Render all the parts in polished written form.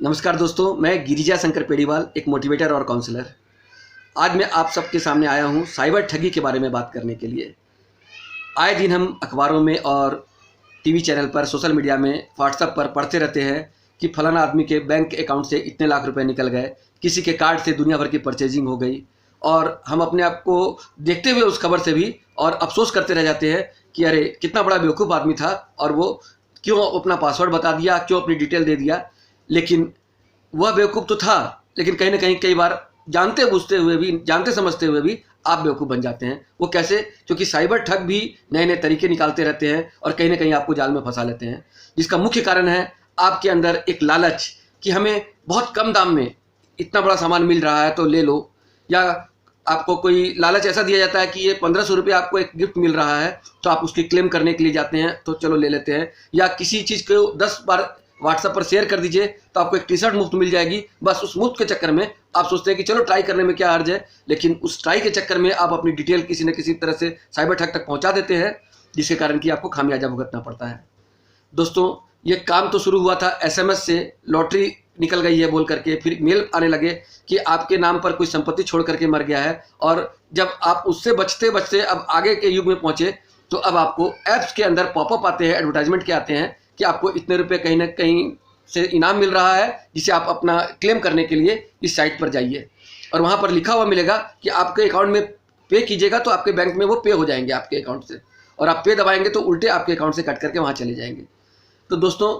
नमस्कार दोस्तों, मैं गिरिजा शंकर पेड़ीवाल, एक मोटिवेटर और काउंसलर। आज मैं आप सबके सामने आया हूं साइबर ठगी के बारे में बात करने के लिए। आए दिन हम अखबारों में और टीवी चैनल पर, सोशल मीडिया में, व्हाट्सएप पर पढ़ते रहते हैं कि फलाना आदमी के बैंक अकाउंट से इतने लाख रुपए निकल गए, किसी के कार्ड से दुनिया भर की परचेजिंग हो गई। और हम अपने आप को देखते हुए उस खबर से भी और अफसोस करते रह जाते हैं कि अरे कितना बड़ा बेवकूफ़ आदमी था और वो क्यों अपना पासवर्ड बता दिया, क्यों अपनी डिटेल दे दिया। लेकिन वह बेवकूफ़ तो था, लेकिन कहीं ना कहीं कई बार जानते बूझते हुए भी, जानते समझते हुए भी आप बेवकूफ़ बन जाते हैं। वो कैसे? क्योंकि साइबर ठग भी नए नए तरीके निकालते रहते हैं और कहीं ना कहीं आपको जाल में फंसा लेते हैं, जिसका मुख्य कारण है आपके अंदर एक लालच कि हमें बहुत कम दाम में इतना बड़ा सामान मिल रहा है तो ले लो, या आपको कोई लालच ऐसा दिया जाता है कि ये 1500 रुपये आपको एक गिफ्ट मिल रहा है तो आप उसकी क्लेम करने के लिए जाते हैं तो चलो ले लेते हैं। या किसी चीज़ को 10 बार व्हाट्सएप पर शेयर कर दीजिए तो आपको एक टी शर्ट मुफ्त मिल जाएगी। बस उस मुफ्त के चक्कर में आप सोचते हैं कि चलो ट्राई करने में क्या हर्ज है, लेकिन उस ट्राई के चक्कर में आप अपनी डिटेल किसी न किसी तरह से साइबर ठग तक पहुंचा देते हैं, जिसके कारण कि आपको खामियाजा भुगतना पड़ता है। दोस्तों, ये काम तो शुरू हुआ था एसएमएस से, लॉटरी निकल गई है बोल करके, फिर मेल आने लगे कि आपके नाम पर कोई संपत्ति छोड़ करके मर गया है। और जब आप उससे बचते बचते अब आगे के युग में पहुंचे तो अब आपको ऐप्स के अंदर पॉपअप आते हैं, एडवर्टाइजमेंट के आते हैं कि आपको इतने रुपए कहीं ना कहीं से इनाम मिल रहा है, जिसे आप अपना क्लेम करने के लिए इस साइट पर जाइए। और वहाँ पर लिखा हुआ मिलेगा कि आपके अकाउंट में पे कीजिएगा तो आपके बैंक में वो पे हो जाएंगे आपके अकाउंट से, और आप पे दबाएंगे तो उल्टे आपके अकाउंट से कट करके वहाँ चले जाएंगे। तो दोस्तों,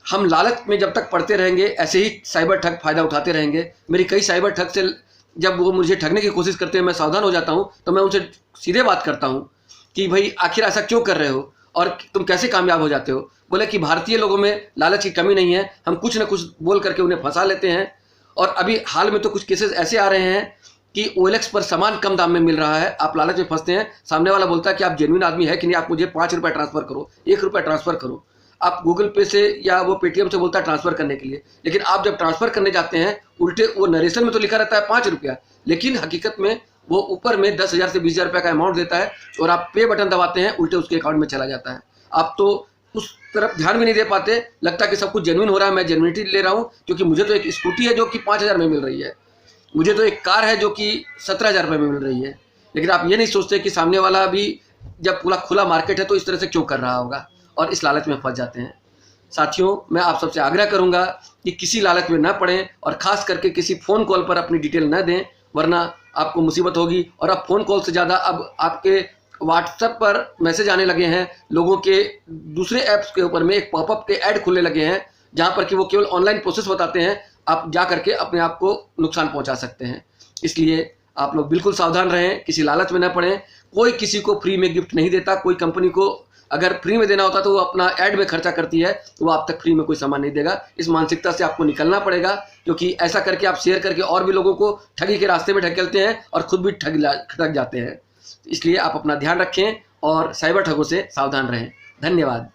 हम लालच में जब तक पड़ते रहेंगे, ऐसे ही साइबर ठग फायदा उठाते रहेंगे। मेरी कई साइबर ठग से जब वो मुझे ठगने की कोशिश करते हैं, मैं सावधान हो जाता हूँ, तो मैं उनसे सीधे बात करता हूँ कि भाई आखिर ऐसा क्यों कर रहे हो और तुम कैसे कामयाब हो जाते हो। बोले कि भारतीय लोगों में लालच की कमी नहीं है, हम कुछ ना कुछ बोल करके उन्हें फंसा लेते हैं। और अभी हाल में तो कुछ केसेस ऐसे आ रहे हैं कि OLX पर सामान कम दाम में मिल रहा है, आप लालच में फंसते हैं, सामने वाला बोलता है कि आप जेन्युइन आदमी है कि नहीं, आप मुझे 5 रुपये ट्रांसफ़र करो, 1 रुपया ट्रांसफ़र करो। आप गूगल पे से या वो पेटीएम से बोलता है ट्रांसफ़र करने के लिए, लेकिन आप जब ट्रांसफ़र करने जाते हैं, उल्टे वो नरेशन में तो लिखा रहता है 5 रुपया, लेकिन हकीकत में वो ऊपर में 10,000 से 20,000 रुपये का अमाउंट देता है और आप पे बटन दबाते हैं, उल्टे उसके अकाउंट में चला जाता है। आप तो उस तरफ ध्यान भी नहीं दे पाते, लगता है कि सब कुछ जेन्युइन हो रहा है, मैं जेन्युइनिटी ले रहा हूँ, क्योंकि मुझे तो एक स्कूटी है जो कि 5,000 में मिल रही है, मुझे तो एक कार है जो कि 17,000 रुपये में मिल रही है। लेकिन आप ये नहीं सोचते कि सामने वाला भी जब पूरा खुला मार्केट है तो इस तरह से क्यों कर रहा होगा, और इस लालच में फंस जाते हैं। साथियों, मैं आप सबसे आग्रह करूंगा कि किसी लालच में न पड़ें और ख़ास करके किसी फ़ोन कॉल पर अपनी डिटेल न दें, वरना आपको मुसीबत होगी। और अब फ़ोन कॉल से ज़्यादा अब आपके व्हाट्सएप पर मैसेज आने लगे हैं, लोगों के दूसरे ऐप्स के ऊपर में एक पॉपअप के ऐड खुलने लगे हैं, जहाँ पर कि वो केवल ऑनलाइन प्रोसेस बताते हैं, आप जा करके अपने आप को नुकसान पहुँचा सकते हैं। इसलिए आप लोग बिल्कुल सावधान रहें, किसी लालच में न पड़ें। कोई किसी को फ्री में गिफ्ट नहीं देता, कोई कंपनी को अगर फ्री में देना होता तो वो अपना ऐड में खर्चा करती है, तो वो आप तक फ्री में कोई सामान नहीं देगा। इस मानसिकता से आपको निकलना पड़ेगा, क्योंकि ऐसा करके आप शेयर करके और भी लोगों को ठगी के रास्ते में ढकेलते हैं और खुद भी ठग जाते हैं। इसलिए आप अपना ध्यान रखें और साइबर ठगों से सावधान रहें। धन्यवाद।